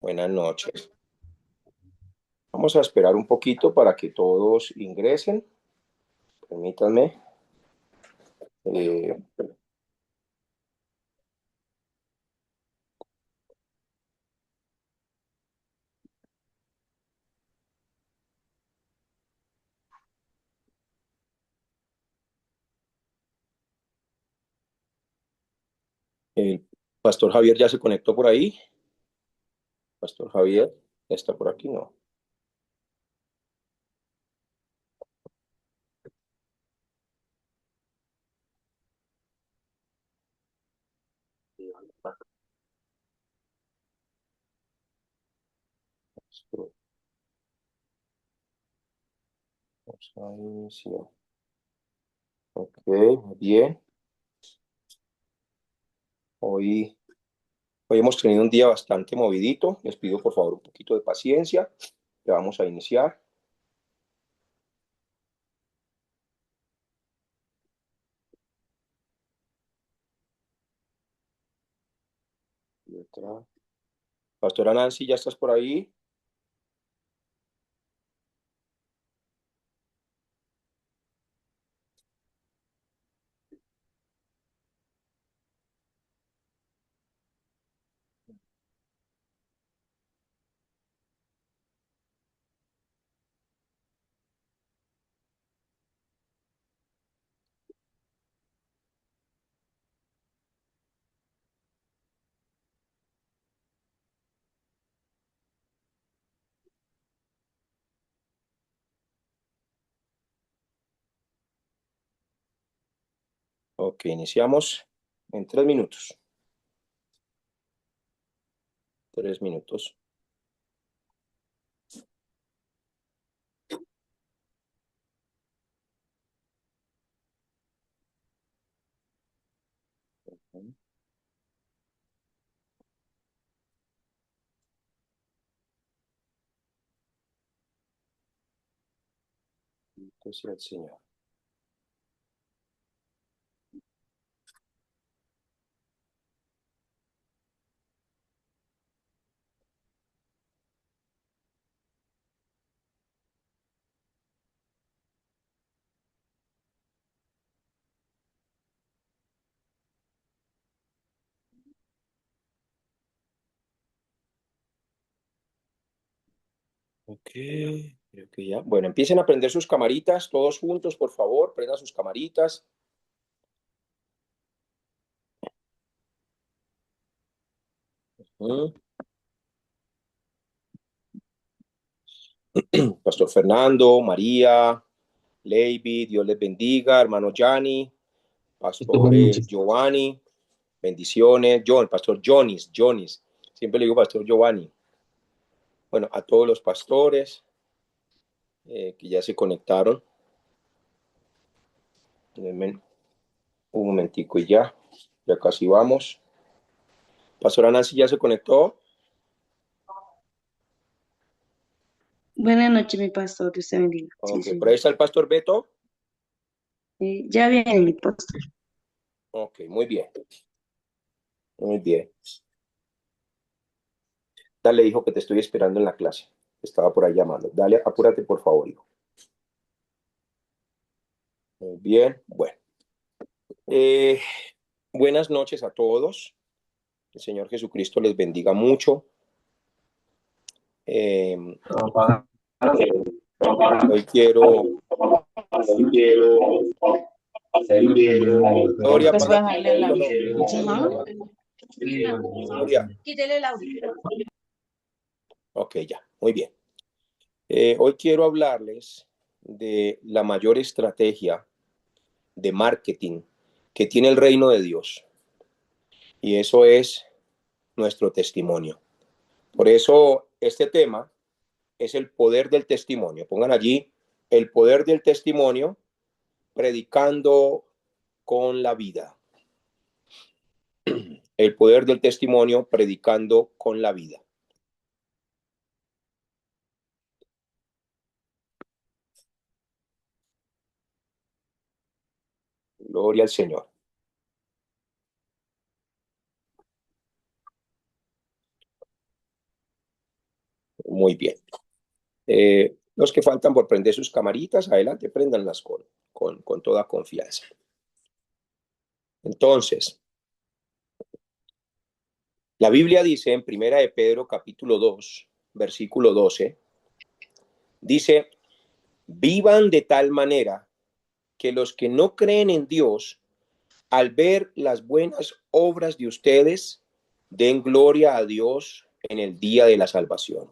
Buenas noches. Vamos a esperar un poquito para que todos ingresen. Permítanme. Eh, el pastor Javier ya se conectó por ahí. Pastor Javier, ¿ya está por aquí? No. Vamos a iniciar. Ok, muy bien. Hoy, hoy hemos tenido un día bastante movidito. Les pido por favor un poquito de paciencia. Ya vamos a iniciar. Pastora Nancy, ¿ya estás por ahí? Ok, iniciamos en 3 minutos. 3 minutos. Bendito sea el Señor. Ok, creo que ya. Bueno, empiecen a prender sus camaritas, todos juntos, por favor, prendan sus camaritas. Mm. Pastor Fernando, María, Leiby, Dios les bendiga, hermano Gianni, Pastor Buenas noches. Giovanni, bendiciones, John, Pastor Jonis, siempre le digo Pastor Giovanni. Bueno, a todos los pastores que ya se conectaron. Denme un momentico y ya casi vamos. Pastora Nancy ya se conectó. Buenas noches, mi pastor, Dios te bendiga. Sí, Ok, por ahí señor. está el pastor Beto. Ya viene mi pastor. Ok, muy bien, muy bien. Dale, hijo, que te estoy esperando en la clase. Estaba por ahí llamando. Dale, apúrate, por favor, hijo. Muy bien, bueno. Eh, Buenas noches a todos. El Señor Jesucristo les bendiga mucho. Eh, hoy quiero... Gloria, Pues apaga tu bajarle al micrófono. audio. Ajá. Gloria. Quítele el audio. Ok, ya, muy bien. Hoy quiero hablarles de la mayor estrategia de marketing que tiene el reino de Dios. Y eso es nuestro testimonio. Por eso este tema es el poder del testimonio. Pongan allí el poder del testimonio predicando con la vida. El poder del testimonio predicando con la vida. Gloria al Señor. Muy bien. Los que faltan por prender sus camaritas, adelante, préndanlas con toda confianza. Entonces, la Biblia dice en Primera de Pedro, capítulo 2, versículo 12, dice, vivan de tal manera que los que no creen en Dios, al ver las buenas obras de ustedes, den gloria a Dios en el día de la salvación.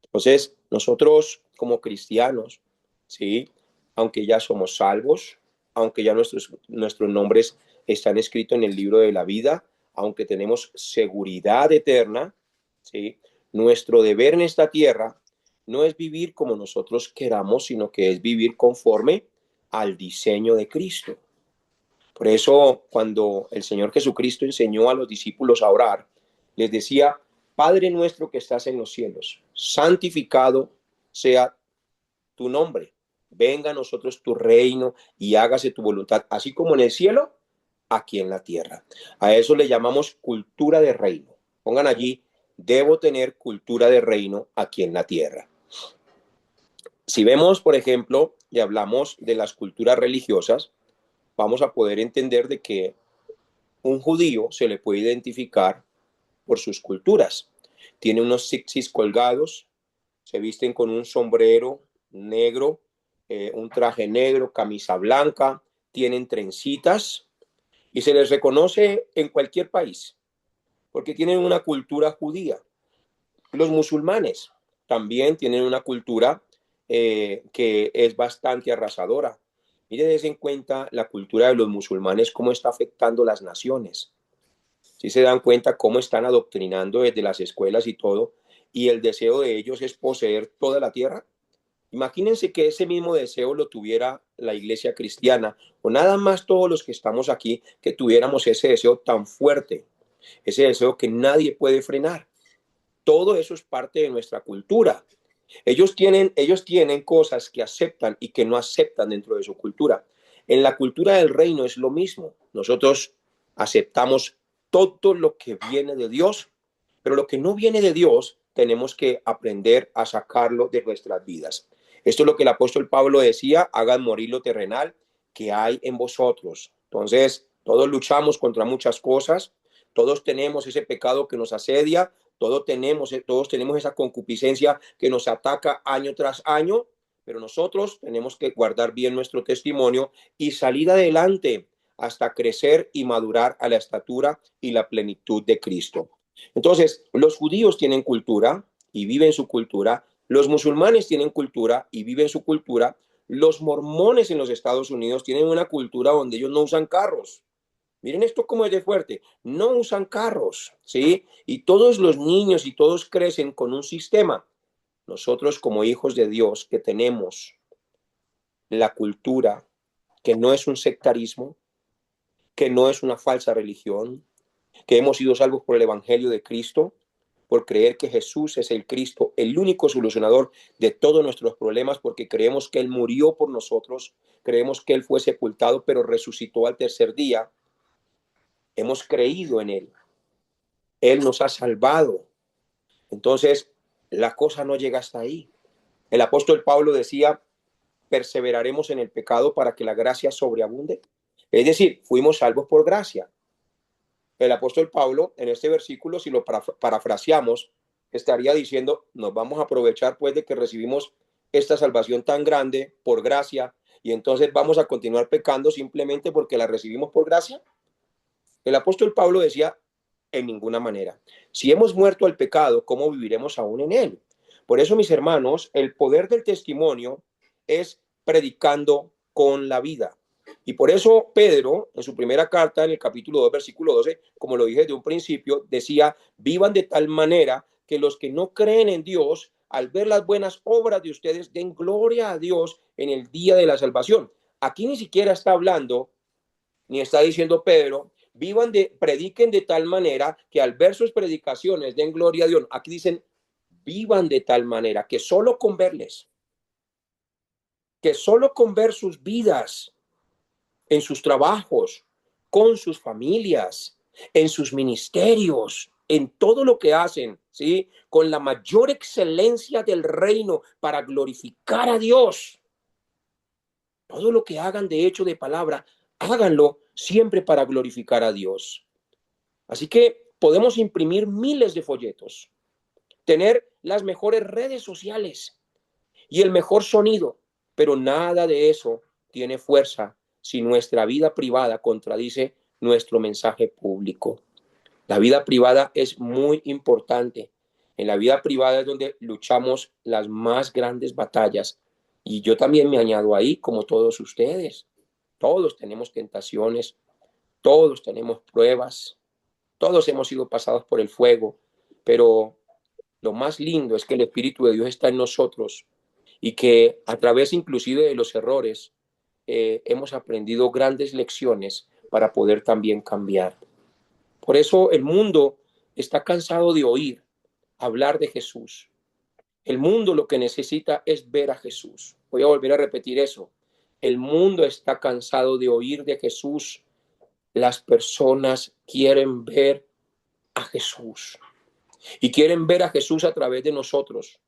Entonces, nosotros como cristianos, ¿sí? Aunque ya somos salvos, aunque ya nuestros nombres están escritos en el libro de la vida, aunque tenemos seguridad eterna, ¿sí? Nuestro deber en esta tierra no es vivir como nosotros queramos, sino que es vivir conforme al diseño de Cristo. Por eso, cuando el Señor Jesucristo enseñó a los discípulos a orar, les decía, Padre nuestro que estás en los cielos, santificado sea tu nombre. Venga a nosotros tu reino y hágase tu voluntad, así como en el cielo, aquí en la tierra. A eso le llamamos cultura de reino. Pongan allí, debo tener cultura de reino aquí en la tierra. Si vemos, por ejemplo, y hablamos de las culturas religiosas, vamos a poder entender de que un judío se le puede identificar por sus culturas. Tiene unos tzitzis colgados, se visten con un sombrero negro, un traje negro, camisa blanca, tienen trencitas y se les reconoce en cualquier país porque tienen una cultura judía. Los musulmanes también tienen una cultura que es bastante arrasadora. Mire, des en cuenta la cultura de los musulmanes, cómo está afectando las naciones. Si se dan cuenta cómo están adoctrinando desde las escuelas y todo, y el deseo de ellos es poseer toda la tierra. Imagínense que ese mismo deseo lo tuviera la iglesia cristiana, o nada más todos los que estamos aquí, que tuviéramos ese deseo tan fuerte, ese deseo que nadie puede frenar. Todo eso es parte de nuestra cultura. Ellos tienen cosas que aceptan y que no aceptan dentro de su cultura. En la cultura del reino es lo mismo. Nosotros aceptamos todo lo que viene de Dios, pero lo que no viene de Dios tenemos que aprender a sacarlo de nuestras vidas. Esto es lo que el apóstol Pablo decía, hagan morir lo terrenal que hay en vosotros. Entonces, todos luchamos contra muchas cosas, todos tenemos ese pecado que nos asedia, todos tenemos esa concupiscencia que nos ataca año tras año, pero nosotros tenemos que guardar bien nuestro testimonio y salir adelante hasta crecer y madurar a la estatura y la plenitud de Cristo. Entonces, los judíos tienen cultura y viven su cultura, los musulmanes tienen cultura y viven su cultura, los mormones en los Estados Unidos tienen una cultura donde ellos no usan carros. Miren esto como es de fuerte. No usan carros, ¿sí? Y todos los niños y todos crecen con un sistema. Nosotros como hijos de Dios que tenemos la cultura, que no es un sectarismo, que no es una falsa religión, que hemos sido salvos por el Evangelio de Cristo, por creer que Jesús es el Cristo, el único solucionador de todos nuestros problemas, porque creemos que Él murió por nosotros, creemos que Él fue sepultado, pero resucitó al tercer día. Hemos creído en Él. Él nos ha salvado. Entonces, la cosa no llega hasta ahí. El apóstol Pablo decía, perseveraremos en el pecado para que la gracia sobreabunde. Es decir, fuimos salvos por gracia. El apóstol Pablo, en este versículo, si lo parafraseamos, estaría diciendo, nos vamos a aprovechar pues de que recibimos esta salvación tan grande por gracia y entonces vamos a continuar pecando simplemente porque la recibimos por gracia. El apóstol Pablo decía, en ninguna manera. Si hemos muerto al pecado, ¿cómo viviremos aún en él? Por eso, mis hermanos, el poder del testimonio es predicando con la vida. Y por eso Pedro, en su primera carta, en el capítulo 2, versículo 12, como lo dije desde un principio, decía, vivan de tal manera que los que no creen en Dios, al ver las buenas obras de ustedes, den gloria a Dios en el día de la salvación. Aquí ni siquiera está hablando, ni está diciendo Pedro, prediquen de tal manera que al ver sus predicaciones den gloria a Dios. Aquí dicen, vivan de tal manera que solo con verles, que solo con ver sus vidas, en sus trabajos, con sus familias, en sus ministerios, en todo lo que hacen, ¿sí? Con la mayor excelencia del reino para glorificar a Dios. Todo lo que hagan de hecho, de palabra, háganlo siempre para glorificar a Dios. Así que podemos imprimir miles de folletos, tener las mejores redes sociales y el mejor sonido, pero nada de eso tiene fuerza si nuestra vida privada contradice nuestro mensaje público. La vida privada es muy importante. En la vida privada es donde luchamos las más grandes batallas. Y yo también me añado ahí, como todos ustedes. Todos tenemos tentaciones, todos tenemos pruebas, todos hemos sido pasados por el fuego, pero lo más lindo es que el Espíritu de Dios está en nosotros y que a través inclusive de los errores hemos aprendido grandes lecciones para poder también cambiar. Por eso el mundo está cansado de oír hablar de Jesús. El mundo lo que necesita es ver a Jesús. Voy a volver a repetir eso. El mundo está cansado de oír de Jesús. Las personas quieren ver a Jesús y quieren ver a Jesús a través de nosotros,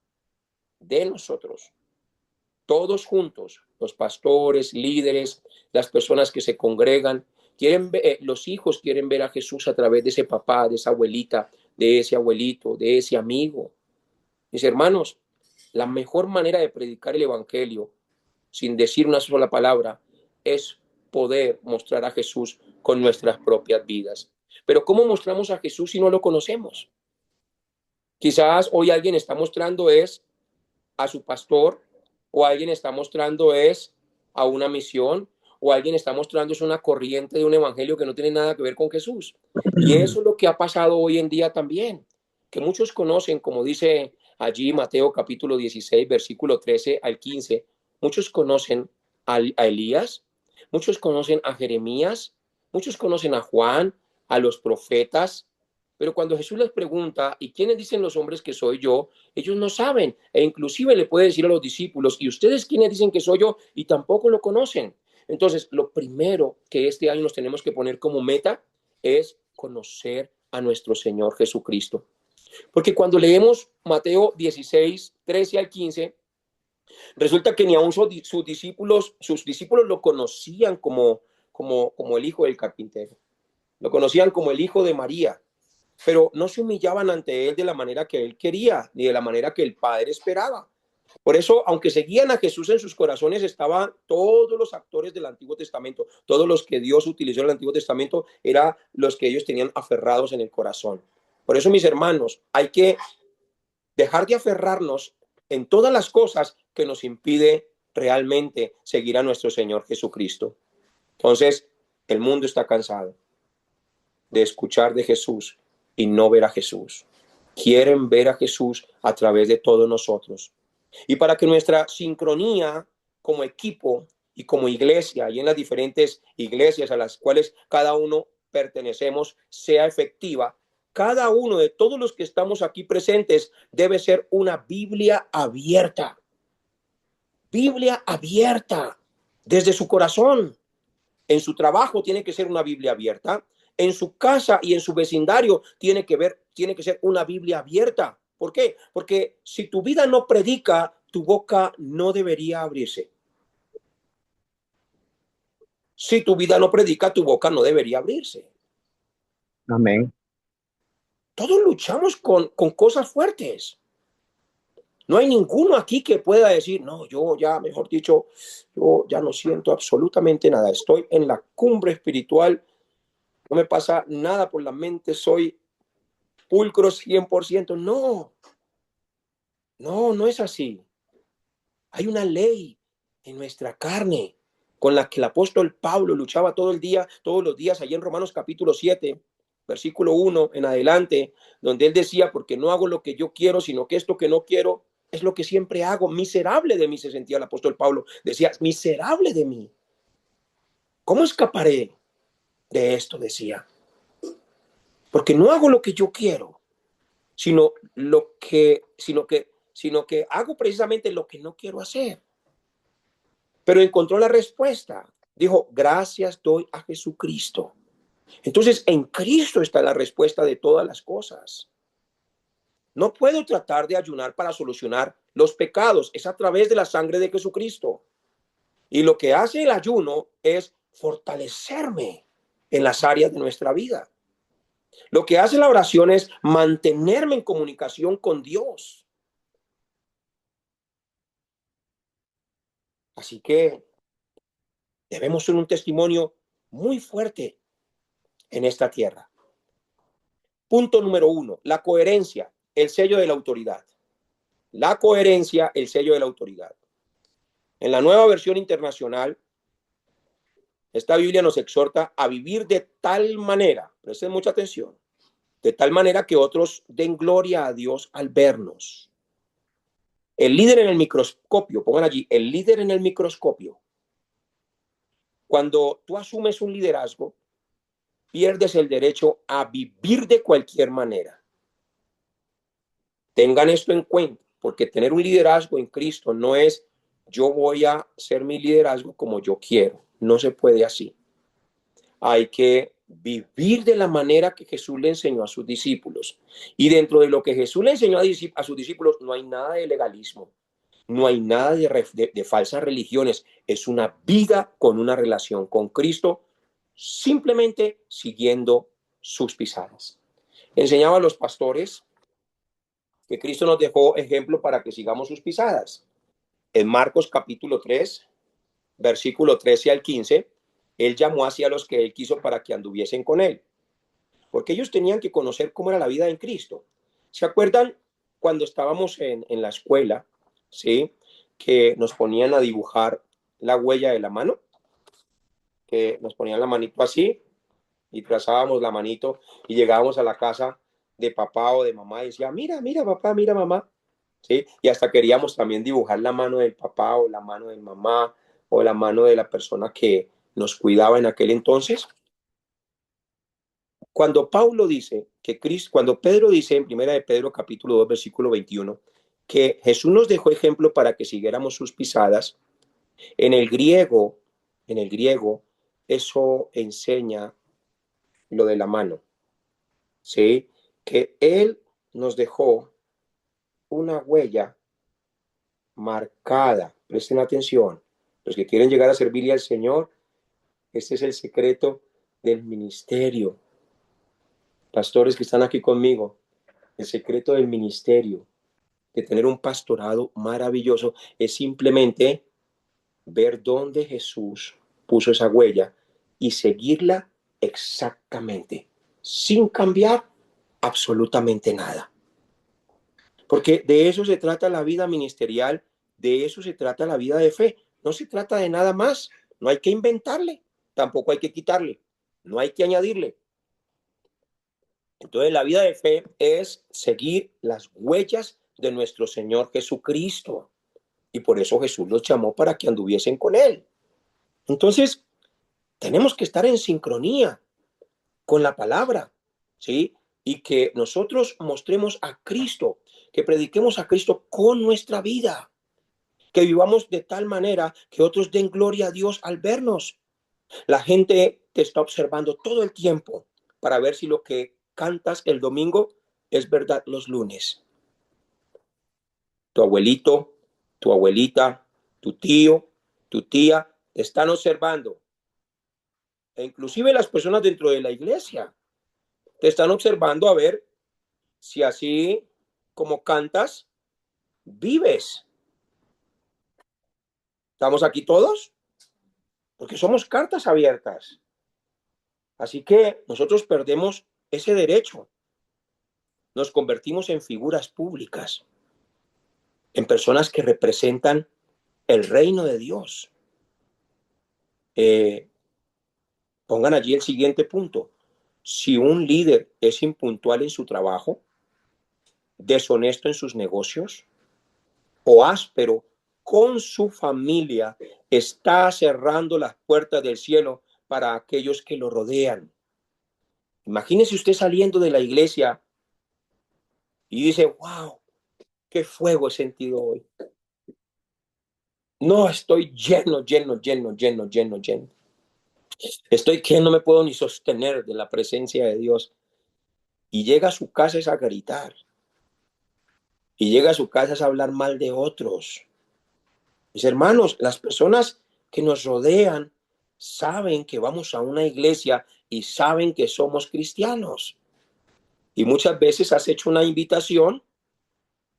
todos juntos, los pastores, líderes, las personas que se congregan, quieren ver, los hijos quieren ver a Jesús a través de ese papá, de esa abuelita, de ese abuelito, de ese amigo. Mis hermanos, la mejor manera de predicar el evangelio sin decir una sola palabra es poder mostrar a Jesús con nuestras propias vidas. Pero ¿cómo mostramos a Jesús si no lo conocemos? Quizás hoy alguien está mostrando es a su pastor, o alguien está mostrando es a una misión, o alguien está mostrando es una corriente de un evangelio que no tiene nada que ver con Jesús. Y eso es lo que ha pasado hoy en día también, que muchos conocen, como dice allí Mateo capítulo 16, versículo 13 al 15, muchos conocen a Elías, muchos conocen a Jeremías, muchos conocen a Juan, a los profetas, pero cuando Jesús les pregunta, ¿y quiénes dicen los hombres que soy yo? Ellos no saben, e inclusive le puede decir a los discípulos, ¿y ustedes quiénes dicen que soy yo? Y tampoco lo conocen. Entonces, lo primero que este año nos tenemos que poner como meta es conocer a nuestro Señor Jesucristo. Porque cuando leemos Mateo 16, 13 al 15, resulta que ni aun sus discípulos lo conocían como el hijo del carpintero. Lo conocían como el hijo de María, pero no se humillaban ante él de la manera que él quería, ni de la manera que el Padre esperaba. Por eso, aunque seguían a Jesús en sus corazones, estaban todos los actores del Antiguo Testamento, todos los que Dios utilizó en el Antiguo Testamento, eran los que ellos tenían aferrados en el corazón. Por eso, mis hermanos, hay que dejar de aferrarnos en todas las cosas que nos impide realmente seguir a nuestro Señor Jesucristo. Entonces, el mundo está cansado de escuchar de Jesús y no ver a Jesús. Quieren ver a Jesús a través de todos nosotros. Y para que nuestra sincronía como equipo y como iglesia y en las diferentes iglesias a las cuales cada uno pertenecemos sea efectiva, cada uno de todos los que estamos aquí presentes debe ser una Biblia abierta. Biblia abierta desde su corazón. En su trabajo tiene que ser una Biblia abierta. En su casa y en su vecindario tiene que ser una Biblia abierta. ¿Por qué? Porque si tu vida no predica, tu boca no debería abrirse. Si tu vida no predica, tu boca no debería abrirse. Amén. Todos luchamos con cosas fuertes. No hay ninguno aquí que pueda decir, no, yo ya, mejor dicho, yo ya no siento absolutamente nada. Estoy en la cumbre espiritual, no me pasa nada por la mente, soy pulcro 100%. No, no es así. Hay una ley en nuestra carne con la que el apóstol Pablo luchaba todo el día, todos los días, allí en Romanos capítulo 7, versículo 1 en adelante, donde él decía, porque no hago lo que yo quiero, sino que esto que no quiero es lo que siempre hago. Miserable de mí se sentía el apóstol Pablo. Decía, miserable de mí. ¿Cómo escaparé de esto? Decía. Porque no hago lo que yo quiero, sino que hago precisamente lo que no quiero hacer. Pero encontró la respuesta. Dijo, gracias doy a Jesucristo. Entonces, en Cristo está la respuesta de todas las cosas. No puedo tratar de ayunar para solucionar los pecados. Es a través de la sangre de Jesucristo. Y lo que hace el ayuno es fortalecerme en las áreas de nuestra vida. Lo que hace la oración es mantenerme en comunicación con Dios. Así que debemos ser un testimonio muy fuerte en esta tierra. Punto número 1, la coherencia, el sello de la autoridad. La coherencia, el sello de la autoridad. En la nueva versión internacional, esta Biblia nos exhorta a vivir de tal manera, presten mucha atención, de tal manera que otros den gloria a Dios al vernos. El líder en el microscopio, pongan allí, el líder en el microscopio. Cuando tú asumes un liderazgo, pierdes el derecho a vivir de cualquier manera. Tengan esto en cuenta, porque tener un liderazgo en Cristo no es yo voy a ser mi liderazgo como yo quiero. No se puede así. Hay que vivir de la manera que Jesús le enseñó a sus discípulos. Y dentro de lo que Jesús le enseñó a sus discípulos no hay nada de legalismo, no hay nada de falsas religiones. Es una vida con una relación con Cristo, simplemente siguiendo sus pisadas. Enseñaba a los pastores que Cristo nos dejó ejemplo para que sigamos sus pisadas. En Marcos capítulo 3, versículo 13 al 15, él llamó hacia los que él quiso para que anduviesen con él, porque ellos tenían que conocer cómo era la vida en Cristo. ¿Se acuerdan cuando estábamos en la escuela, sí, que nos ponían a dibujar la huella de la mano? Que nos ponían la manito así y trazábamos la manito y llegábamos a la casa de papá o de mamá y decía, mira, mira papá, mira mamá, ¿sí? Y hasta queríamos también dibujar la mano del papá o la mano de mamá o la mano de la persona que nos cuidaba en aquel entonces. Cuando Pablo dice que Cristo, cuando Pedro dice en primera de Pedro capítulo 2 versículo 21 que Jesús nos dejó ejemplo para que siguiéramos sus pisadas, en el griego, eso enseña lo de la mano, ¿sí? Que él nos dejó una huella marcada. Presten atención. Los que quieren llegar a servirle al Señor, este es el secreto del ministerio. Pastores que están aquí conmigo, el secreto del ministerio, de tener un pastorado maravilloso, es simplemente ver dónde Jesús puso esa huella y seguirla exactamente, sin cambiar absolutamente nada. Porque de eso se trata la vida ministerial, de eso se trata la vida de fe. No se trata de nada más. No hay que inventarle, tampoco hay que quitarle, no hay que añadirle. Entonces la vida de fe es seguir las huellas de nuestro Señor Jesucristo. Y por eso Jesús los llamó para que anduviesen con Él. Entonces, tenemos que estar en sincronía con la palabra, ¿sí? Y que nosotros mostremos a Cristo, que prediquemos a Cristo con nuestra vida, que vivamos de tal manera que otros den gloria a Dios al vernos. La gente te está observando todo el tiempo para ver si lo que cantas el domingo es verdad los lunes. Tu abuelito, tu abuelita, tu tío, tu tía te están observando. E inclusive las personas dentro de la iglesia te están observando a ver si así como cantas, vives. ¿Estamos aquí todos? Porque somos cartas abiertas. Así que nosotros perdemos ese derecho. Nos convertimos en figuras públicas, en personas que representan el reino de Dios. Pongan allí el siguiente punto. Si un líder es impuntual en su trabajo, deshonesto en sus negocios o áspero con su familia, está cerrando las puertas del cielo para aquellos que lo rodean. Imagínese usted saliendo de la iglesia y dice, wow, qué fuego he sentido hoy. No, estoy lleno. Estoy que no me puedo ni sostener de la presencia de Dios. Y llega a su casa es a gritar. Y llega a su casa es a hablar mal de otros. Mis hermanos, las personas que nos rodean saben que vamos a una iglesia y saben que somos cristianos. Y muchas veces has hecho una invitación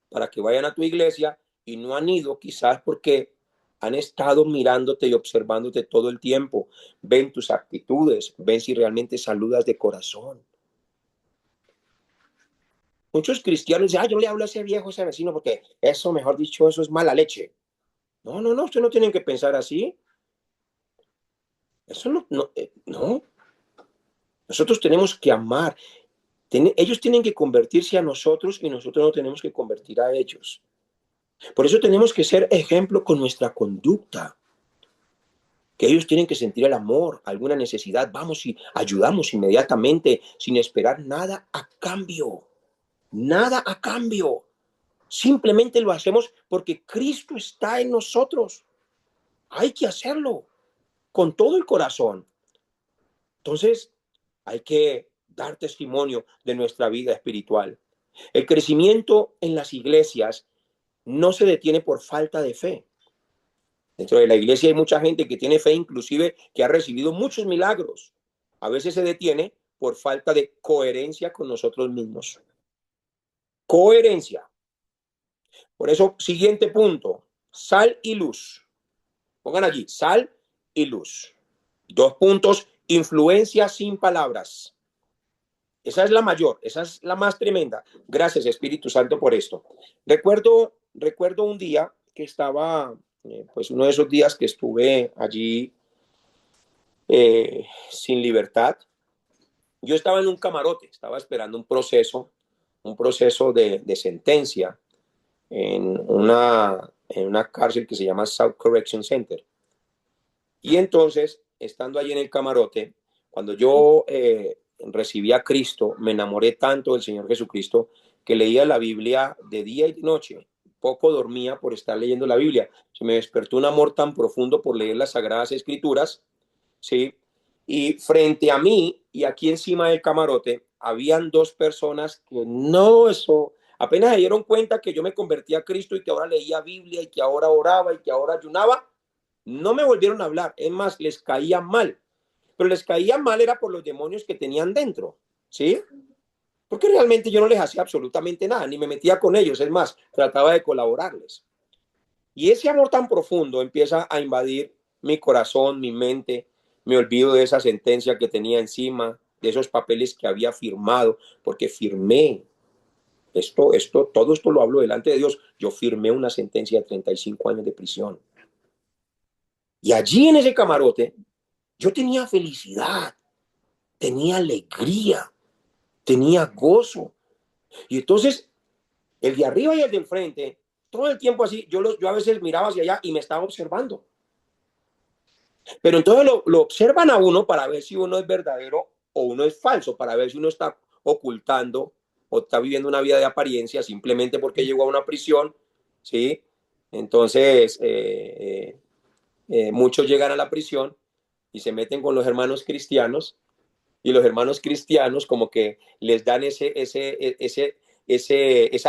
para que vayan a tu iglesia y no han ido, quizás porque han estado mirándote y observándote todo el tiempo. Ven tus actitudes, ven si realmente saludas de corazón. Muchos cristianos dicen, yo le hablo a ese viejo, a ese vecino, porque eso, mejor dicho, eso es mala leche. No, no, no, ustedes no tienen que pensar así. Eso no. Nosotros tenemos que amar. Ellos tienen que convertirse a nosotros y nosotros no tenemos que convertir a ellos. Por eso tenemos que ser ejemplo con nuestra conducta. Que ellos tienen que sentir el amor, alguna necesidad, vamos y ayudamos inmediatamente, sin esperar nada a cambio. Nada a cambio. Simplemente lo hacemos porque Cristo está en nosotros. Hay que hacerlo con todo el corazón. Entonces, hay que dar testimonio de nuestra vida espiritual. El crecimiento en las iglesias no se detiene por falta de fe. Dentro de la iglesia hay mucha gente que tiene fe, inclusive que ha recibido muchos milagros. A veces se detiene por falta de coherencia con nosotros mismos. Coherencia. Por eso, siguiente punto, sal y luz. Pongan allí, sal y luz. 2 puntos, influencia sin palabras. Esa es la mayor, esa es la más tremenda. Gracias, Espíritu Santo, por esto. Recuerdo un día que estaba, pues uno de esos días que estuve allí sin libertad. Yo estaba en un camarote, estaba esperando un proceso de sentencia en una cárcel que se llama South Correction Center. Y entonces, estando allí en el camarote, cuando yo recibí a Cristo, me enamoré tanto del Señor Jesucristo que leía la Biblia de día y de noche. Poco dormía por estar leyendo la Biblia. Se me despertó un amor tan profundo por leer las Sagradas Escrituras, ¿sí? Y frente a mí y aquí encima del camarote habían 2 personas que apenas se dieron cuenta que yo me convertí a Cristo y que ahora leía Biblia y que ahora oraba y que ahora ayunaba. No me volvieron a hablar, es más, les caía mal. Pero les caía mal era por los demonios que tenían dentro, ¿sí? Porque realmente yo no les hacía absolutamente nada, ni me metía con ellos, es más, trataba de colaborarles. Y ese amor tan profundo empieza a invadir mi corazón, mi mente, me olvido de esa sentencia que tenía encima, de esos papeles que había firmado, porque firmé, todo esto lo hablo delante de Dios, yo firmé una sentencia de 35 años de prisión. Y allí en ese camarote, yo tenía felicidad, tenía alegría, tenía gozo. Y entonces, el de arriba y el de enfrente, todo el tiempo así, yo a veces miraba hacia allá y me estaba observando. Pero entonces lo observan a uno para ver si uno es verdadero o uno es falso, para ver si uno está ocultando o está viviendo una vida de apariencia simplemente porque llegó a una prisión, ¿sí? Entonces, muchos llegan a la prisión y se meten con los hermanos cristianos y los hermanos cristianos como que les dan esa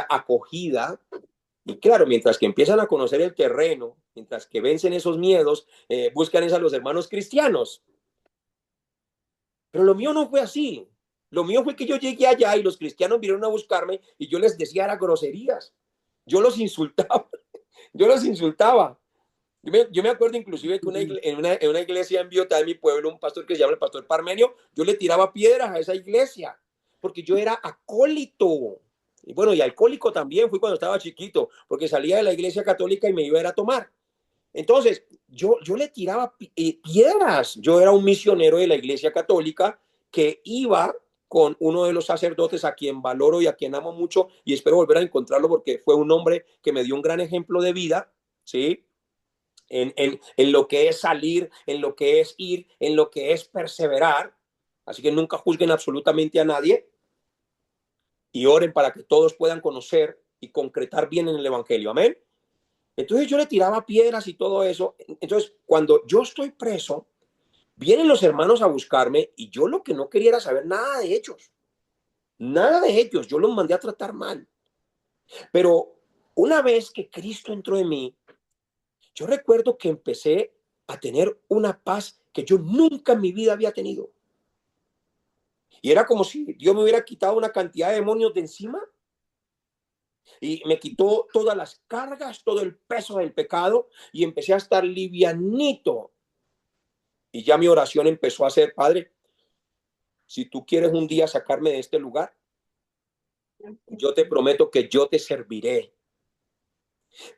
acogida. Y claro, mientras que empiezan a conocer el terreno, mientras que vencen esos miedos, buscan a los hermanos cristianos. Pero lo mío no fue así. Lo mío fue que yo llegué allá y los cristianos vinieron a buscarme y yo les decía las groserías. Yo los insultaba. Yo los insultaba. Yo me acuerdo inclusive que en una iglesia en Biotá de mi pueblo, un pastor que se llama el pastor Parmenio, yo le tiraba piedras a esa iglesia porque yo era acólito. Y bueno, y alcohólico también fui cuando estaba chiquito, porque salía de la iglesia católica y me iba a ir a tomar. Entonces, yo le tiraba piedras. Yo era un misionero de la iglesia católica que iba con uno de los sacerdotes a quien valoro y a quien amo mucho y espero volver a encontrarlo porque fue un hombre que me dio un gran ejemplo de vida, ¿sí? En lo que es salir, en lo que es ir, en lo que es perseverar. Así que nunca juzguen absolutamente a nadie y oren para que todos puedan conocer y concretar bien en el evangelio. Amén. Entonces yo le tiraba piedras y todo eso. Entonces, cuando yo estoy preso, Vienen los hermanos a buscarme y yo lo que no quería era saber nada de ellos. Nada de ellos. Yo los mandé a tratar mal. Pero una vez que Cristo entró en mí, yo recuerdo que empecé a tener una paz que yo nunca en mi vida había tenido. Y era como si Dios me hubiera quitado una cantidad de demonios de encima y me quitó todas las cargas, todo el peso del pecado y empecé a estar livianito. Y ya mi oración empezó a ser: Padre, si tú quieres un día sacarme de este lugar, yo te prometo que yo te serviré.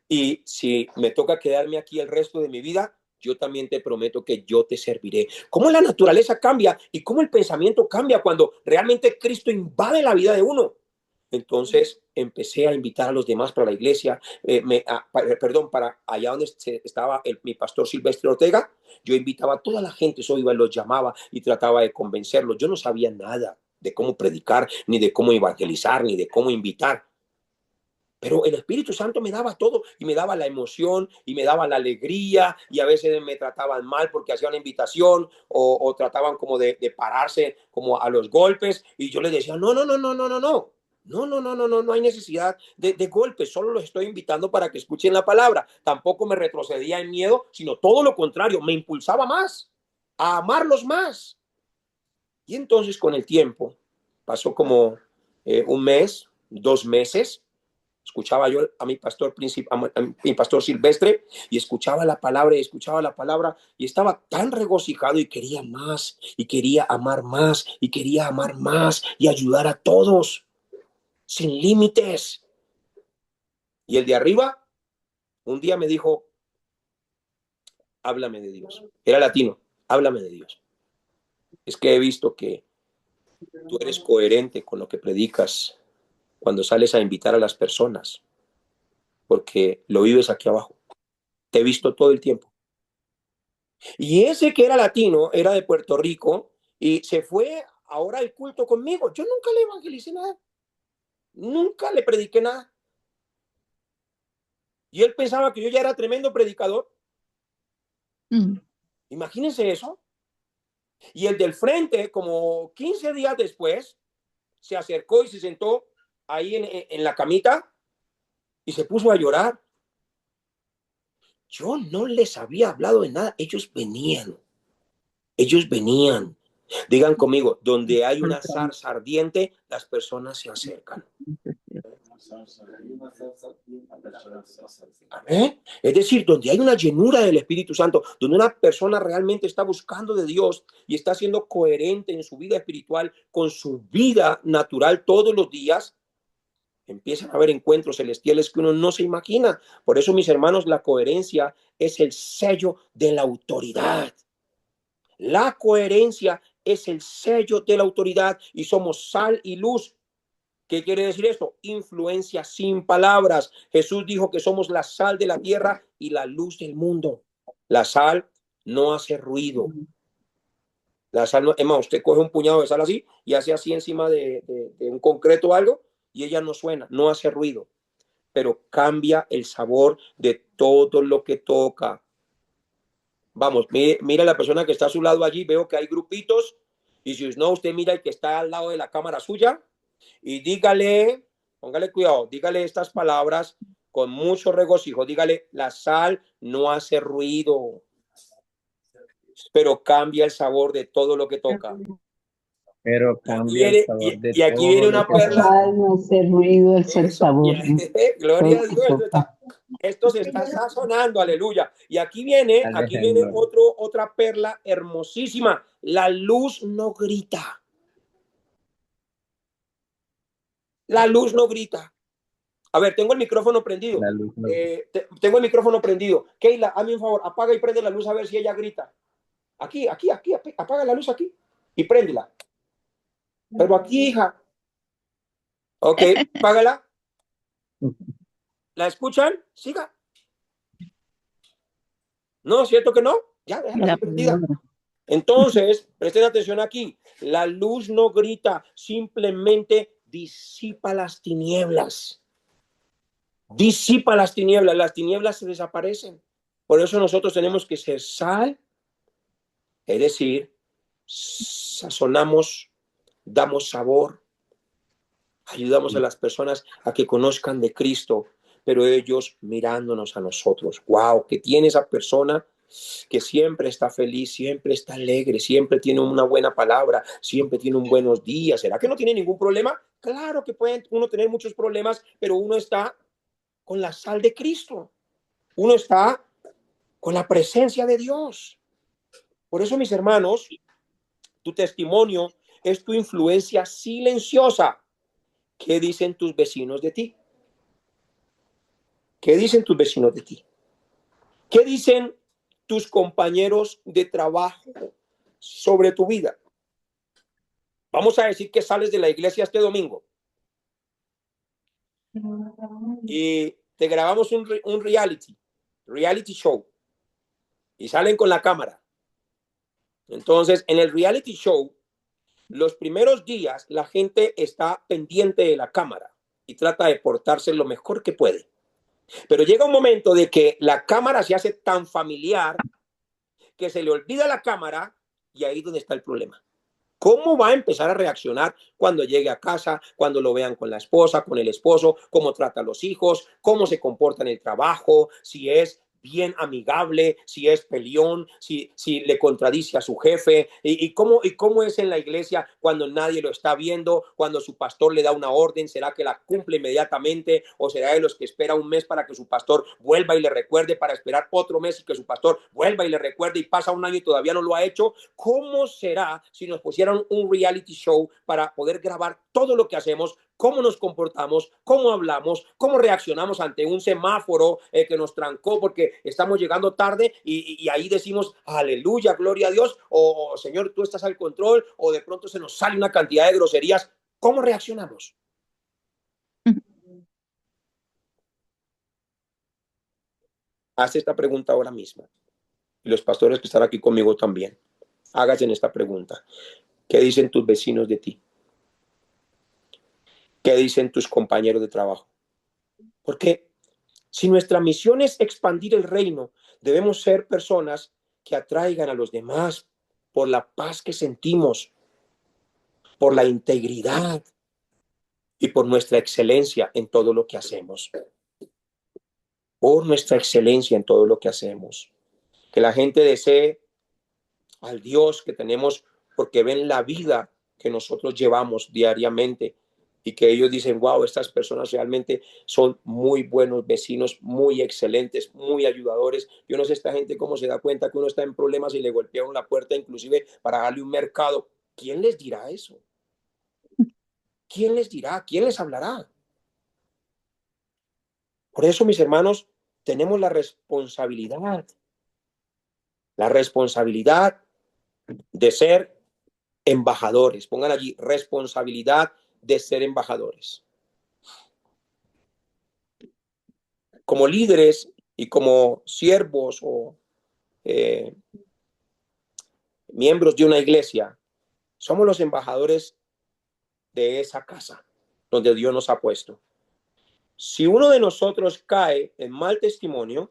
Y si me toca quedarme aquí el resto de mi vida, yo también te prometo que yo te serviré. ¿Cómo la naturaleza cambia y cómo el pensamiento cambia cuando realmente Cristo invade la vida de uno? Entonces empecé a invitar a los demás para la iglesia, para allá donde estaba mi pastor Silvestre Ortega. Yo invitaba a toda la gente, eso iba, los llamaba y trataba de convencerlos. Yo no sabía nada de cómo predicar, ni de cómo evangelizar, ni de cómo invitar. Pero el Espíritu Santo me daba todo y me daba la emoción y me daba la alegría, y a veces me trataban mal porque hacían una invitación o trataban como de pararse como a los golpes, y yo les decía: no, no, no, no, no, no, no. No, no, no, no, no, no hay necesidad de golpes, solo los estoy invitando para que escuchen la palabra. Tampoco me retrocedía en miedo, sino todo lo contrario, me impulsaba más, a amarlos más. Y entonces con el tiempo, pasó como un mes, 2 meses, escuchaba yo a mi pastor a mi pastor Silvestre, y escuchaba la palabra y escuchaba la palabra, y estaba tan regocijado y quería más y quería amar más y quería amar más y ayudar a todos sin límites. Y el de arriba un día me dijo: háblame de Dios. Era latino: háblame de Dios. Es que he visto que tú eres coherente con lo que predicas cuando sales a invitar a las personas, porque lo vives aquí abajo. Te he visto todo el tiempo. Y ese que era latino, era de Puerto Rico, y se fue ahora al culto conmigo. Yo nunca le evangelicé nada, nunca le prediqué nada. Y él pensaba que yo ya era tremendo predicador. Imagínense eso. Y el del frente, como 15 días después, se acercó y se sentó ahí en la camita y se puso a llorar. Yo no les había hablado de nada. Ellos venían. Digan conmigo: donde hay una zarza ardiente, las personas se acercan. ¿Eh? Es decir, donde hay una llenura del Espíritu Santo, donde una persona realmente está buscando de Dios y está siendo coherente en su vida espiritual con su vida natural todos los días, empiezan a haber encuentros celestiales que uno no se imagina. Por eso, mis hermanos, la coherencia es el sello de la autoridad. La coherencia es el sello de la autoridad, y somos sal y luz. ¿Qué quiere decir esto? Influencia sin palabras. Jesús dijo que somos la sal de la tierra y la luz del mundo. La sal no hace ruido. La sal no, es más, usted coge un puñado de sal así y hace así encima de un concreto o algo, y ella no suena, no hace ruido, pero cambia el sabor de todo lo que toca. Vamos, mire la persona que está a su lado allí, veo que hay grupitos, y si no, usted mira el que está al lado de la cámara suya y dígale, póngale cuidado, dígale estas palabras con mucho regocijo. Dígale: la sal no hace ruido, pero cambia el sabor de todo lo que toca. Pero Y aquí cambia el viene, sabor de y aquí viene todo lo una que La perla. toca. sal no hace ruido, es el Eso, sabor. gloria a Dios, Todo toca. esto se está sazonando, aleluya. Y aquí viene Alejandro. otra perla hermosísima. La luz no grita. La luz no grita. A ver, tengo el micrófono prendido. La luz no. Tengo el micrófono prendido. Keila, hazme un favor, apaga y prende la luz a ver si ella grita. Aquí, apaga la luz aquí y préndela. Pero aquí, hija. Ok, apágala. ¿La escuchan? Siga. No, ¿cierto que no? Ya, déjala La así prendida. palabra. Entonces, presten atención aquí. La luz no grita, simplemente disipa las tinieblas. Disipa las tinieblas se desaparecen. Por eso nosotros tenemos que ser sal Es decir, sazonamos, damos sabor, ayudamos a las personas a que conozcan de Cristo, pero ellos mirándonos a nosotros. ¡Wow! Que tiene esa persona que siempre está feliz, siempre está alegre, siempre tiene una buena palabra, siempre tiene un buenos días. ¿Será que no tiene ningún problema? Claro que puede uno tener muchos problemas, pero uno está con la sal de Cristo. Uno está con la presencia de Dios. Por eso, mis hermanos, tu testimonio es tu influencia silenciosa. ¿Qué dicen tus vecinos de ti? ¿Qué dicen tus vecinos de ti? ¿Qué dicen tus compañeros de trabajo sobre tu vida? Vamos a decir que sales de la iglesia este domingo y te grabamos un reality show, y salen con la cámara. Entonces, en el reality show, los primeros días la gente está pendiente de la cámara y trata de portarse lo mejor que puede. Pero llega un momento de que la cámara se hace tan familiar que se le olvida la cámara, y ahí es donde está el problema. ¿Cómo va a empezar a reaccionar cuando llegue a casa, cuando lo vean con la esposa, con el esposo, cómo trata a los hijos, cómo se comporta en el trabajo, si es bien amigable, si es peleón, si le contradice a su jefe, y cómo es en la iglesia cuando nadie lo está viendo, cuando su pastor le da una orden? ¿Será que la cumple inmediatamente o será de los que espera un mes para que su pastor vuelva y le recuerde, para esperar otro mes y que su pastor vuelva y le recuerde, y pasa un año y todavía no lo ha hecho? ¿Cómo será si nos pusieran un reality show para poder grabar todo lo que hacemos, cómo nos comportamos, cómo hablamos, cómo reaccionamos ante un semáforo que nos trancó porque estamos llegando tarde, y ahí decimos aleluya, gloria a Dios, o Señor, tú estás al control, o de pronto se nos sale una cantidad de groserías? ¿Cómo reaccionamos? Haz esta pregunta ahora mismo. Y los pastores que están aquí conmigo también, háganse esta pregunta. ¿Qué dicen tus vecinos de ti? ¿Qué dicen tus compañeros de trabajo? Porque si nuestra misión es expandir el reino, debemos ser personas que atraigan a los demás por la paz que sentimos, por la integridad y por nuestra excelencia en todo lo que hacemos. Por nuestra excelencia en todo lo que hacemos. Que la gente desee al Dios que tenemos porque ven la vida que nosotros llevamos diariamente, y que ellos dicen, wow, estas personas realmente son muy buenos vecinos, muy excelentes, muy ayudadores. Yo no sé esta gente cómo se da cuenta que uno está en problemas y le golpearon la puerta inclusive para darle un mercado. ¿Quién les dirá eso? ¿Quién les dirá? ¿Quién les hablará? Por eso, mis hermanos, tenemos la responsabilidad de ser embajadores. Pongan allí, responsabilidad de ser embajadores. Como líderes y como siervos o eh, miembros de una iglesia, somos los embajadores de esa casa donde Dios nos ha puesto. Si uno de nosotros cae en mal testimonio,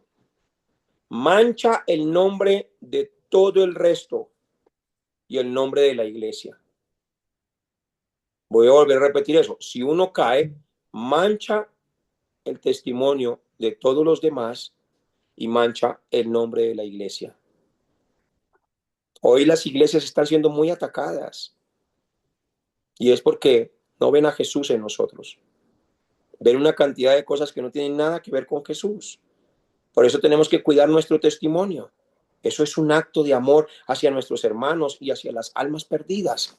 mancha el nombre de todo el resto y el nombre de la iglesia. Voy a volver a repetir eso. Si uno cae, mancha el testimonio de todos los demás y mancha el nombre de la iglesia. Hoy las iglesias están siendo muy atacadas, y es porque no ven a Jesús en nosotros. Ven una cantidad de cosas que no tienen nada que ver con Jesús. Por eso tenemos que cuidar nuestro testimonio. Eso es un acto de amor hacia nuestros hermanos y hacia las almas perdidas.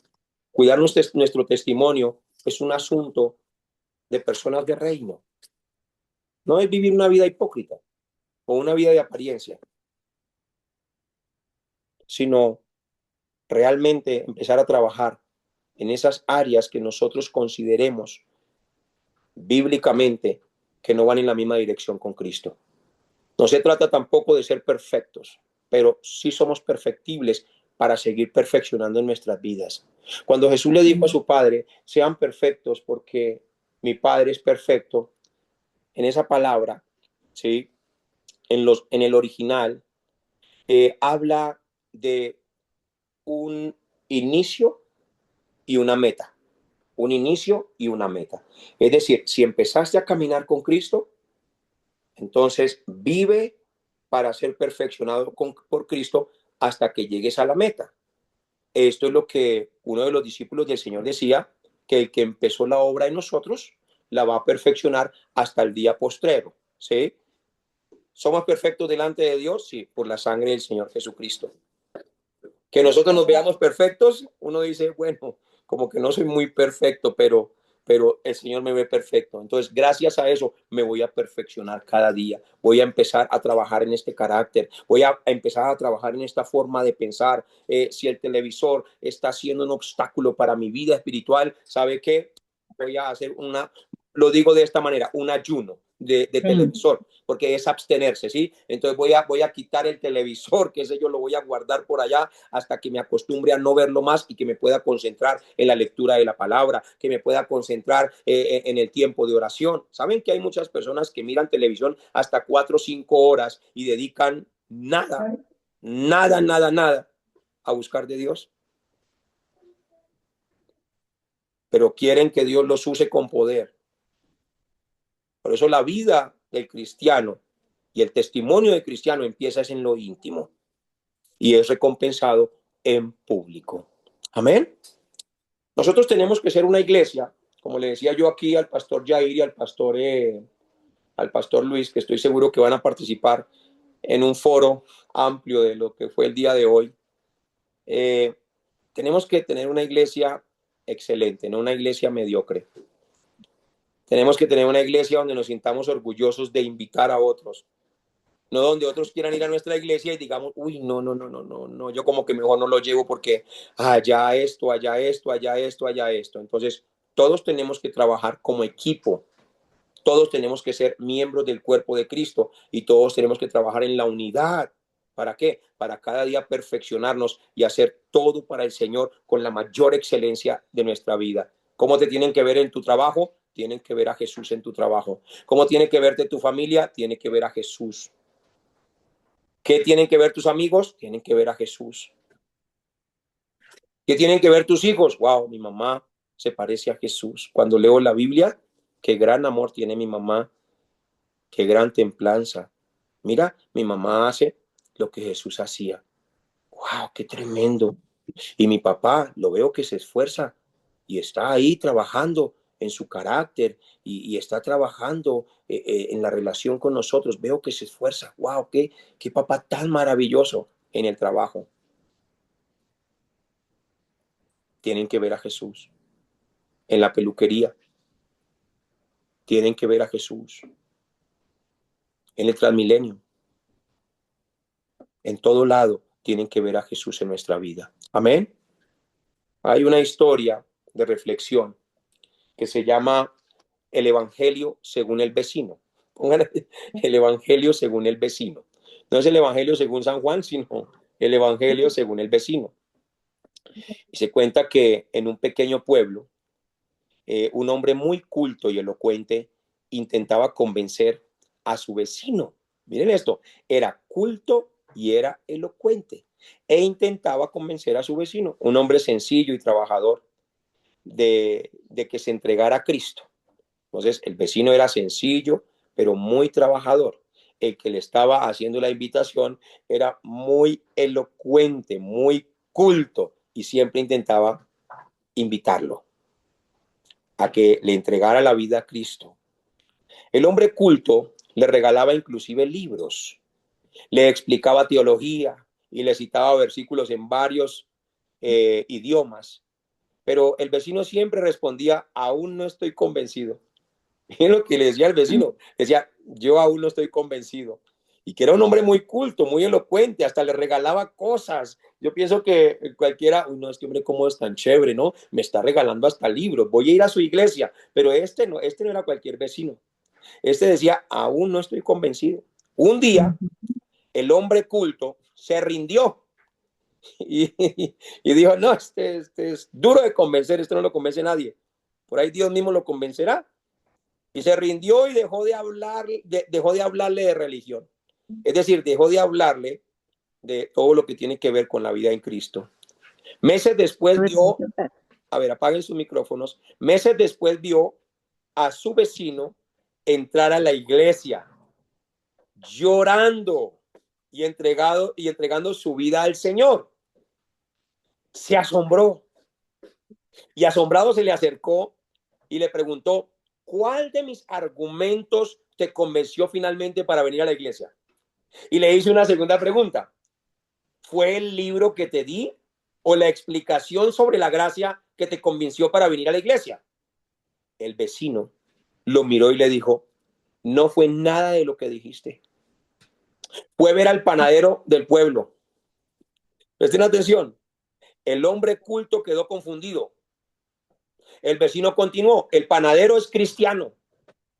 Cuidar nuestro testimonio es un asunto de personas de reino. No es vivir una vida hipócrita o una vida de apariencia, sino realmente empezar a trabajar en esas áreas que nosotros consideremos bíblicamente que no van en la misma dirección con Cristo. No se trata tampoco de ser perfectos, pero sí somos perfectibles para seguir perfeccionando en nuestras vidas. Cuando Jesús le dijo a su Padre, sean perfectos porque mi Padre es perfecto, en esa palabra, ¿sí? En el original, habla de un inicio y una meta. Un inicio y una meta. Es decir, si empezaste a caminar con Cristo, entonces vive para ser perfeccionado por Cristo hasta que llegues a la meta. Esto es lo que uno de los discípulos del Señor decía, que el que empezó la obra en nosotros la va a perfeccionar hasta el día postrero. ¿Sí? ¿Somos perfectos delante de Dios? Sí, por la sangre del Señor Jesucristo. Que nosotros nos veamos perfectos, uno dice, bueno, como que no soy muy perfecto, pero el Señor me ve perfecto. Entonces, gracias a eso, me voy a perfeccionar cada día. Voy a empezar a trabajar en este carácter. Voy a empezar a trabajar en esta forma de pensar. Si el televisor está siendo un obstáculo para mi vida espiritual, ¿sabe qué? Voy a hacer lo digo de esta manera, un ayuno de televisor, porque es abstenerse, ¿sí? Entonces voy a quitar el televisor, que ese yo lo voy a guardar por allá hasta que me acostumbre a no verlo más y que me pueda concentrar en la lectura de la palabra, que me pueda concentrar en el tiempo de oración. ¿Saben que hay muchas personas que miran televisión hasta 4 o 5 horas y dedican nada a buscar de Dios? Pero quieren que Dios los use con poder. Por eso la vida del cristiano y el testimonio del cristiano empieza en lo íntimo y es recompensado en público. Amén. Nosotros tenemos que ser una iglesia, como le decía yo aquí al pastor Jair y al pastor Luis, que estoy seguro que van a participar en un foro amplio de lo que fue el día de hoy. Tenemos que tener una iglesia excelente, no una iglesia mediocre. Tenemos que tener una iglesia donde nos sintamos orgullosos de invitar a otros, no donde otros quieran ir a nuestra iglesia y digamos, uy, no, yo como que mejor no lo llevo porque allá esto, allá esto, allá esto, allá esto. Entonces, todos tenemos que trabajar como equipo, todos tenemos que ser miembros del cuerpo de Cristo y todos tenemos que trabajar en la unidad. ¿Para qué? Para cada día perfeccionarnos y hacer todo para el Señor con la mayor excelencia de nuestra vida. ¿Cómo te tienen que ver en tu trabajo? Tienen que ver a Jesús en tu trabajo. ¿Cómo tiene que verte tu familia? Tiene que ver a Jesús. ¿Qué tienen que ver tus amigos? Tienen que ver a Jesús. ¿Qué tienen que ver tus hijos? Wow, mi mamá se parece a Jesús. Cuando leo la Biblia, qué gran amor tiene mi mamá, qué gran templanza. Mira, mi mamá hace lo que Jesús hacía. Wow, qué tremendo. Y mi papá, lo veo que se esfuerza y está ahí trabajando en su carácter y está trabajando en la relación con nosotros. Veo que se esfuerza. Wow, qué papá tan maravilloso en el trabajo. Tienen que ver a Jesús. En la peluquería, tienen que ver a Jesús. En el Transmilenio, en todo lado, tienen que ver a Jesús en nuestra vida. Amén. Hay una historia de reflexión que se llama el Evangelio según el vecino. Pongan el Evangelio según el vecino. No es el Evangelio según San Juan, sino el Evangelio según el vecino. Y se cuenta que en un pequeño pueblo, un hombre muy culto y elocuente intentaba convencer a su vecino. Miren esto, era culto y era elocuente e intentaba convencer a su vecino, un hombre sencillo y trabajador, de que se entregara a Cristo. Entonces, el vecino era sencillo, pero muy trabajador. El que le estaba haciendo la invitación era muy elocuente, muy culto y siempre intentaba invitarlo a que le entregara la vida a Cristo. El hombre culto le regalaba inclusive libros, le explicaba teología y le citaba versículos en varios idiomas, pero el vecino siempre respondía, aún no estoy convencido. Miren lo que le decía al vecino, decía, yo aún no estoy convencido. Y que era un hombre muy culto, muy elocuente, hasta le regalaba cosas. Yo pienso que cualquiera, uy, no, este hombre cómo es tan chévere, ¿no? Me está regalando hasta libros, voy a ir a su iglesia, pero este no era cualquier vecino. Este decía, aún no estoy convencido. Un día, el hombre culto se rindió y dijo, no, este es duro de convencer, este no lo convence nadie. Por ahí Dios mismo lo convencerá. Y se rindió y dejó de hablarle de religión. Es decir, dejó de hablarle de todo lo que tiene que ver con la vida en Cristo. Meses después vio, a ver, apaguen sus micrófonos. Meses después vio a su vecino entrar a la iglesia llorando y entregando su vida al Señor. Se asombró y asombrado se le acercó y le preguntó: ¿cuál de mis argumentos te convenció finalmente para venir a la iglesia? Y le hice una segunda pregunta: ¿fue el libro que te di o la explicación sobre la gracia que te convenció para venir a la iglesia? El vecino lo miró y le dijo: no fue nada de lo que dijiste. Fue ver al panadero del pueblo. Presten atención. El hombre culto quedó confundido. El vecino continuó: el panadero es cristiano.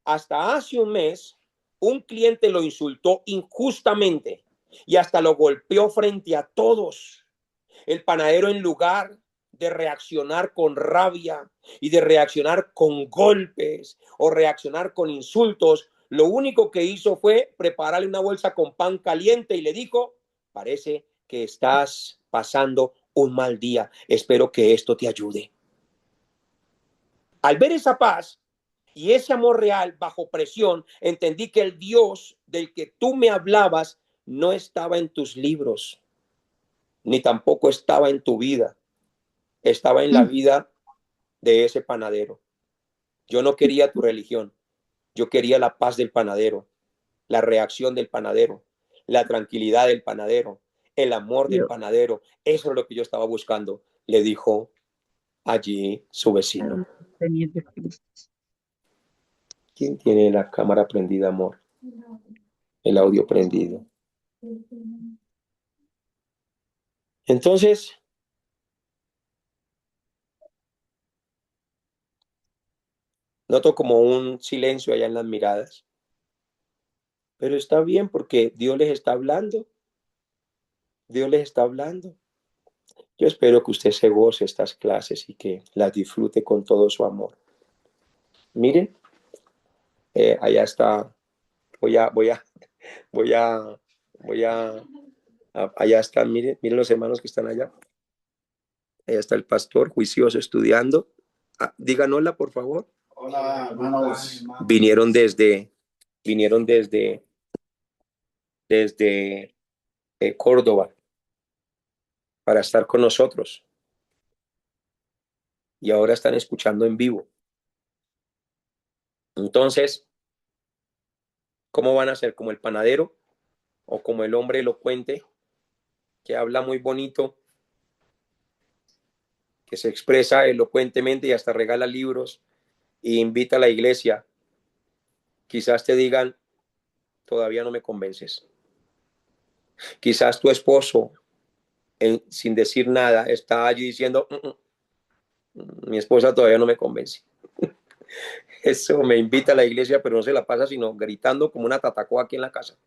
Hasta hace un mes, un cliente lo insultó injustamente y hasta lo golpeó frente a todos. El panadero, en lugar de reaccionar con rabia y de reaccionar con golpes o reaccionar con insultos, lo único que hizo fue prepararle una bolsa con pan caliente y le dijo: parece que estás pasando un mal día. Espero que esto te ayude. Al ver esa paz y ese amor real bajo presión, entendí que el Dios del que tú me hablabas no estaba en tus libros, ni tampoco estaba en tu vida. Estaba en la vida de ese panadero. Yo no quería tu religión. Yo quería la paz del panadero, la reacción del panadero, la tranquilidad del panadero, el amor del panadero. Eso es lo que yo estaba buscando, le dijo allí su vecino. ¿Quién tiene la cámara prendida, amor? El audio prendido. Entonces, noto como un silencio allá en las miradas. Pero está bien porque Dios les está hablando. Dios les está hablando. Yo espero que usted se goce estas clases y que las disfrute con todo su amor. Miren, allá está. Allá están, miren los hermanos que están allá. Allá está el pastor juicioso estudiando. Digan hola, por favor. Hola, hermanos. Vinieron desde Córdoba para estar con nosotros y ahora están escuchando en vivo. Entonces, ¿cómo van a ser? ¿Como el panadero o como el hombre elocuente que habla muy bonito, que se expresa elocuentemente y hasta regala libros e invita a la iglesia? Quizás te digan: todavía no me convences. Quizás tu esposo, sin decir nada, está allí diciendo: mi esposa todavía no me convence. Eso me invita a la iglesia, pero no se la pasa sino gritando como una tatacoa aquí en la casa.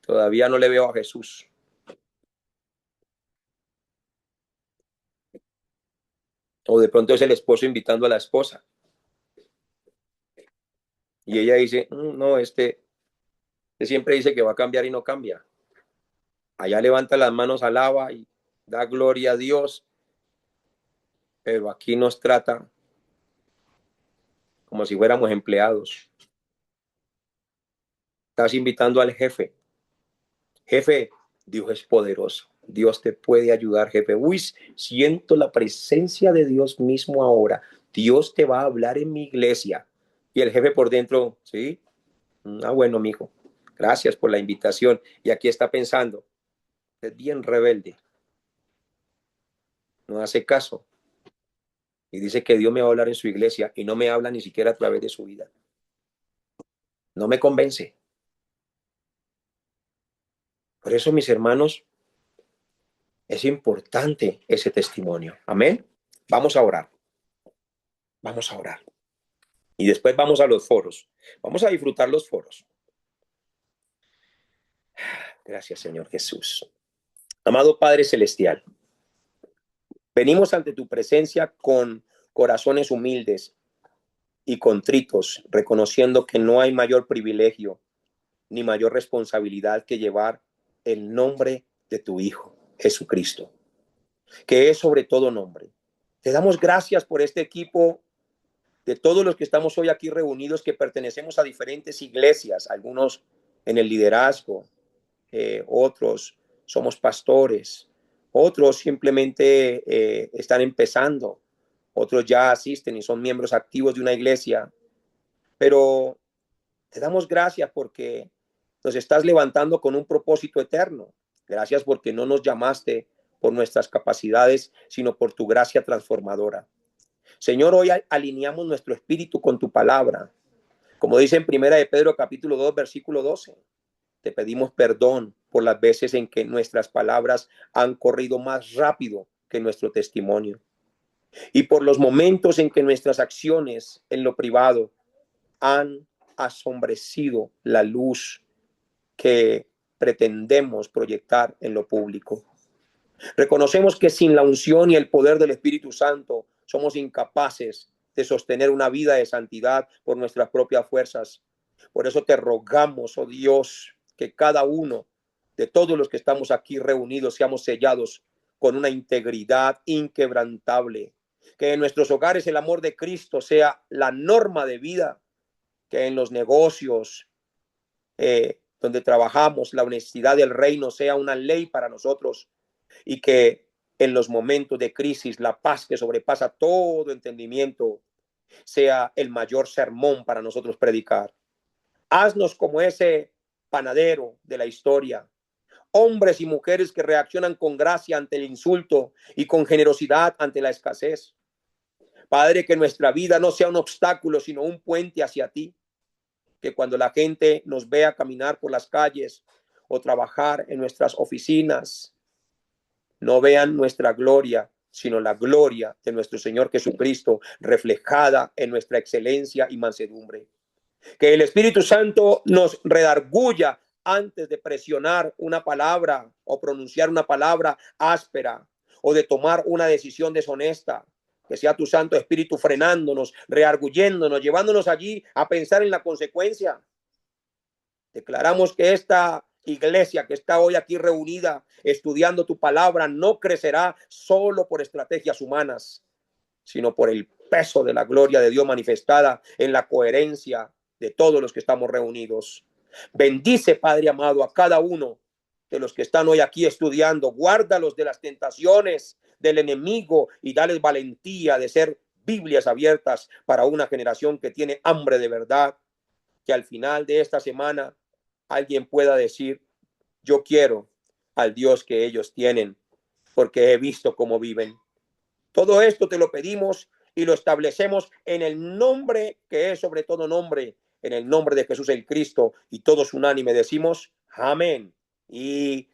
Todavía no le veo a Jesús. O de pronto es el esposo invitando a la esposa. Y ella dice: no, este siempre dice que va a cambiar y no cambia. Allá levanta las manos, alaba y da gloria a Dios. Pero aquí nos trata como si fuéramos empleados. Estás invitando al jefe. Jefe, Dios es poderoso. Dios te puede ayudar, jefe. Uy, siento la presencia de Dios mismo ahora. Dios te va a hablar en mi iglesia. Y el jefe por dentro: sí. Bueno, mijo, gracias por la invitación. Y aquí está pensando: es bien rebelde. No hace caso. Y dice que Dios me va a hablar en su iglesia y no me habla ni siquiera a través de su vida. No me convence. Por eso, mis hermanos, es importante ese testimonio. Amén. Vamos a orar. Vamos a orar. Y después vamos a los foros. Vamos a disfrutar los foros. Gracias, Señor Jesús. Amado Padre Celestial, venimos ante tu presencia con corazones humildes y contritos, reconociendo que no hay mayor privilegio ni mayor responsabilidad que llevar el nombre de tu Hijo, Jesucristo. que es sobre todo nombre. Te damos gracias por este equipo de todos los que estamos hoy aquí reunidos, que pertenecemos a diferentes iglesias, algunos en el liderazgo, otros somos pastores, otros simplemente están empezando, otros ya asisten y son miembros activos de una iglesia, pero te damos gracias porque nos estás levantando con un propósito eterno. Gracias porque no nos llamaste por nuestras capacidades, sino por tu gracia transformadora. Señor, hoy alineamos nuestro espíritu con tu palabra. Como dice en Primera de Pedro, capítulo 2, versículo 12. Te pedimos perdón por las veces en que nuestras palabras han corrido más rápido que nuestro testimonio. Y por los momentos en que nuestras acciones en lo privado han asombrecido la luz que pretendemos proyectar en lo público. Reconocemos que sin la unción y el poder del Espíritu Santo somos incapaces de sostener una vida de santidad por nuestras propias fuerzas. Por eso te rogamos, oh Dios, que cada uno de todos los que estamos aquí reunidos seamos sellados con una integridad inquebrantable. Que en nuestros hogares el amor de Cristo sea la norma de vida. Que en los negocios donde trabajamos la honestidad del reino sea una ley para nosotros. Y que en los momentos de crisis la paz que sobrepasa todo entendimiento sea el mayor sermón para nosotros predicar. Haznos como ese panadero de la historia, hombres y mujeres que reaccionan con gracia ante el insulto y con generosidad ante la escasez. Padre, que nuestra vida no sea un obstáculo, sino un puente hacia ti. Que cuando la gente nos vea caminar por las calles o trabajar en nuestras oficinas, no vean nuestra gloria, sino la gloria de nuestro Señor Jesucristo reflejada en nuestra excelencia y mansedumbre. Que el Espíritu Santo nos redarguya antes de presionar una palabra o pronunciar una palabra áspera o de tomar una decisión deshonesta. Que sea tu Santo Espíritu frenándonos, rearguyéndonos, llevándonos allí a pensar en la consecuencia. Declaramos que esta iglesia que está hoy aquí reunida estudiando tu palabra no crecerá solo por estrategias humanas, sino por el peso de la gloria de Dios manifestada en la coherencia de todos los que estamos reunidos. Bendice, Padre amado, a cada uno de los que están hoy aquí estudiando. Guárdalos de las tentaciones del enemigo y dales valentía de ser Biblias abiertas para una generación que tiene hambre de verdad. Que al final de esta semana alguien pueda decir: yo quiero al Dios que ellos tienen, porque he visto cómo viven. Todo esto te lo pedimos y lo establecemos en el nombre que es sobre todo nombre, en el nombre de Jesús el Cristo, y todos unánime decimos amén y amén.